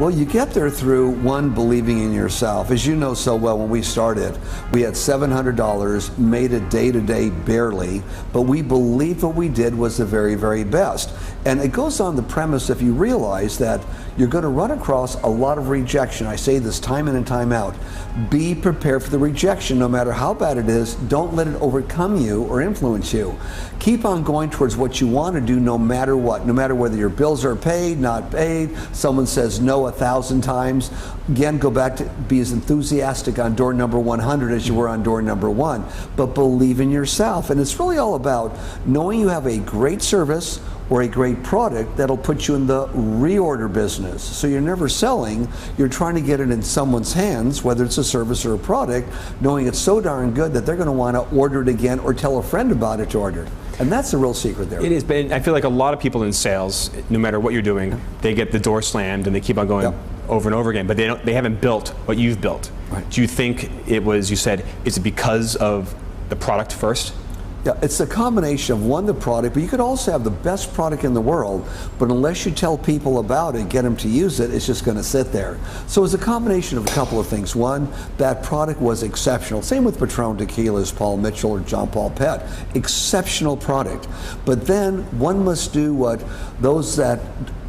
Well, you get there through, one, believing in yourself. As you know so well, when we started, we had $700, made it day-to-day barely, but we believed what we did was the very, very best. And it goes on the premise, if you realize that you're going to run across a lot of rejection. I say this time in and time out. Be prepared for the rejection, no matter how bad it is. Don't let it overcome you or influence you. Keep on going towards what you want to do, no matter what. No matter whether your bills are paid, not paid, someone says no 1,000 times. Again, go back to be as enthusiastic on door number 100 as you were on door number 1. But believe in yourself. And it's really all about knowing you have a great service or a great product that'll put you in the reorder business. So you're never selling, you're trying to get it in someone's hands, whether it's a service or a product, knowing it's so darn good that they're going to want to order it again or tell a friend about it to order it. And that's the real secret there. It is, but I feel like a lot of people in sales, no matter what you're doing, they get the door slammed and they keep on going over and over again, but they haven't built what you've built. Right. Do you think it was, you said, is it because of the product first? Yeah, it's a combination of, one, the product, but you could also have the best product in the world, but unless you tell people about it, get them to use it, it's just going to sit there. So it's a combination of a couple of things. One, that product was exceptional. Same with Patron tequilas, Paul Mitchell or John Paul Pett. Exceptional product. But then one must do what those that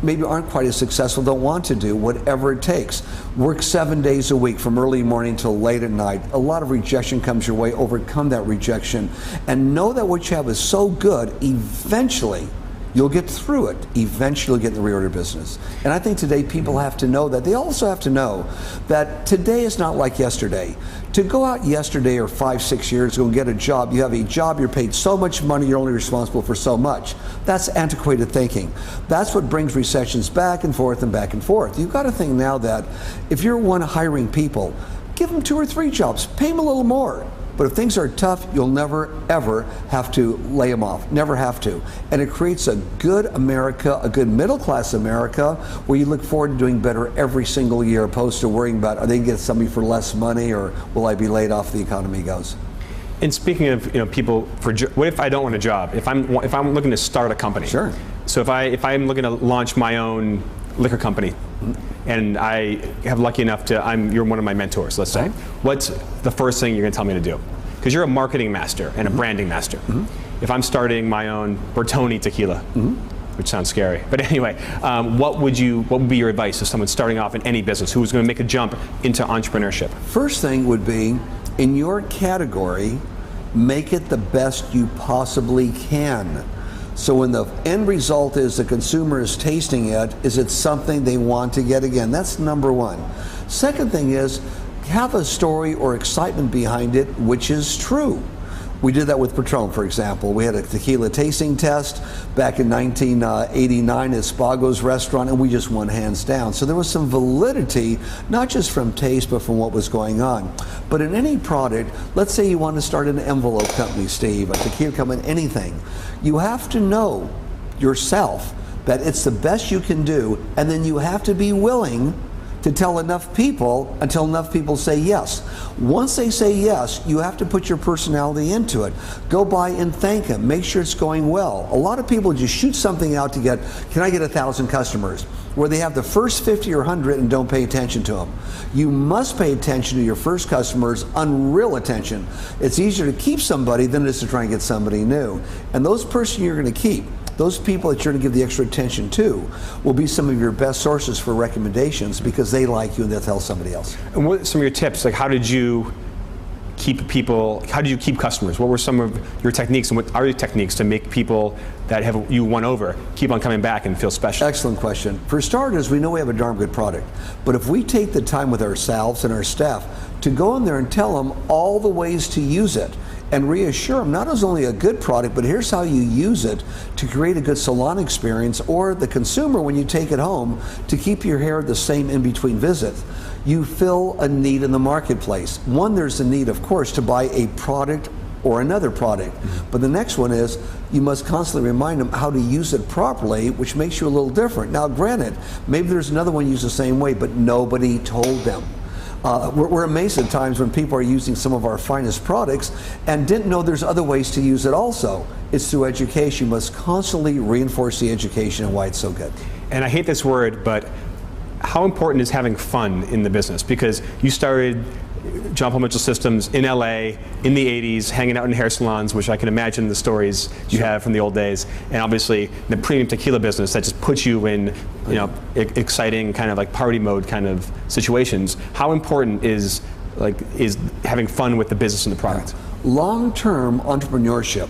maybe aren't quite as successful don't want to do, whatever it takes. Work 7 days a week from early morning till late at night. A lot of rejection comes your way, overcome that rejection, and know that what you have is so good, eventually you'll get through it. Eventually you'll get in the reorder business. And I think today people have to know that. They also have to know that today is not like yesterday. To go out yesterday or 5, 6 years ago and get a job, you have a job, you're paid so much money, you're only responsible for so much. That's antiquated thinking. That's what brings recessions back and forth and back and forth. You've got to think now that if you're one hiring people, give them 2 or 3 jobs, pay them a little more. But if things are tough, you'll never, ever have to lay them off. Never have to. And it creates a good America, a good middle-class America, where you look forward to doing better every single year, opposed to worrying about, are they going to get somebody for less money, or will I be laid off if the economy goes? And speaking of, people, what if I don't want a job? If I'm looking to start a company. Sure. So if I'm looking to launch my own liquor company, and I have lucky enough to, you're one of my mentors, let's say. What's the first thing you're going to tell me to do? Because you're a marketing master and a branding master. If I'm starting my own Bertoni tequila, which sounds scary, but anyway, what would be your advice to someone starting off in any business who was going to make a jump into entrepreneurship? First thing would be, in your category, make it the best you possibly can. So when the end result is the consumer is tasting it, is it something they want to get again? That's number one. Second thing is, have a story or excitement behind it, which is true. We did that with Patron, for example. We had a tequila tasting test back in 1989 at Spago's restaurant, and we just won hands down. So there was some validity, not just from taste, but from what was going on. But in any product, let's say you want to start an envelope company, Steve, a tequila company, anything. You have to know yourself that it's the best you can do, and then you have to be willing to tell enough people until enough people say yes. Once they say yes, you have to put your personality into it. Go by and thank them. Make sure it's going well. A lot of people just shoot something out to get, can I get 1,000 customers? Where they have the first 50 or 100 and don't pay attention to them. You must pay attention to your first customers, unreal attention. It's easier to keep somebody than it is to try and get somebody new. And those person you're going to keep, those people that you're going to give the extra attention to, will be some of your best sources for recommendations because they like you and they'll tell somebody else. And what are some of your tips? Like, how did you keep people, how did you keep customers? What were some of your techniques, and what are your techniques to make people that have you won over keep on coming back and feel special? Excellent question. For starters, we know we have a darn good product, but if we take the time with ourselves and our staff to go in there and tell them all the ways to use it, and reassure them not as only a good product, but here's how you use it to create a good salon experience, or the consumer when you take it home to keep your hair the same in between visits. You fill a need in the marketplace. One, there's a need, of course, to buy a product or another product. But the next one is you must constantly remind them how to use it properly, which makes you a little different. Now, granted, maybe there's another one used the same way, but nobody told them. We're amazed at times when people are using some of our finest products and didn't know there's other ways to use it also. It's through education. You must constantly reinforce the education and why it's so good. And I hate this word, but how important is having fun in the business? Because you started John Paul Mitchell Systems in LA in the 80s, hanging out in hair salons, which I can imagine the stories you have from the old days, and obviously the premium tequila business that just puts you in, you know, exciting kind of like party mode kind of situations. How important is having fun with the business and the product? Long-term entrepreneurship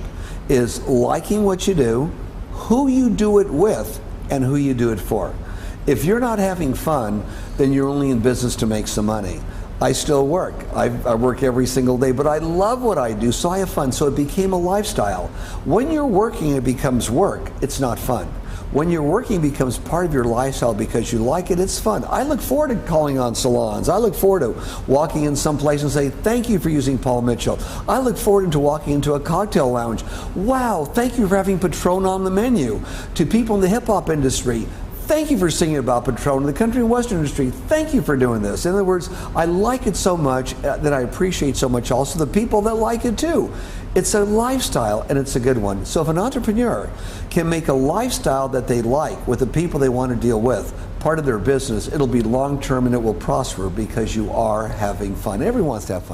is liking what you do, who you do it with, and who you do it for. If you're not having fun, then you're only in business to make some money. I still work. I work every single day, but I love what I do, so I have fun. So it became a lifestyle. When you're working, it becomes work. It's not fun. When you're working, it becomes part of your lifestyle because you like it. It's fun. I look forward to calling on salons. I look forward to walking in some place and say, thank you for using Paul Mitchell. I look forward to walking into a cocktail lounge. Wow, thank you for having Patron on the menu. To people in the hip hop industry, thank you for singing about Patron. In the country and western industry, thank you for doing this. In other words, I like it so much that I appreciate so much also the people that like it too. It's a lifestyle and it's a good one. So if an entrepreneur can make a lifestyle that they like with the people they want to deal with part of their business, it'll be long term and it will prosper because you are having fun. Everyone wants to have fun.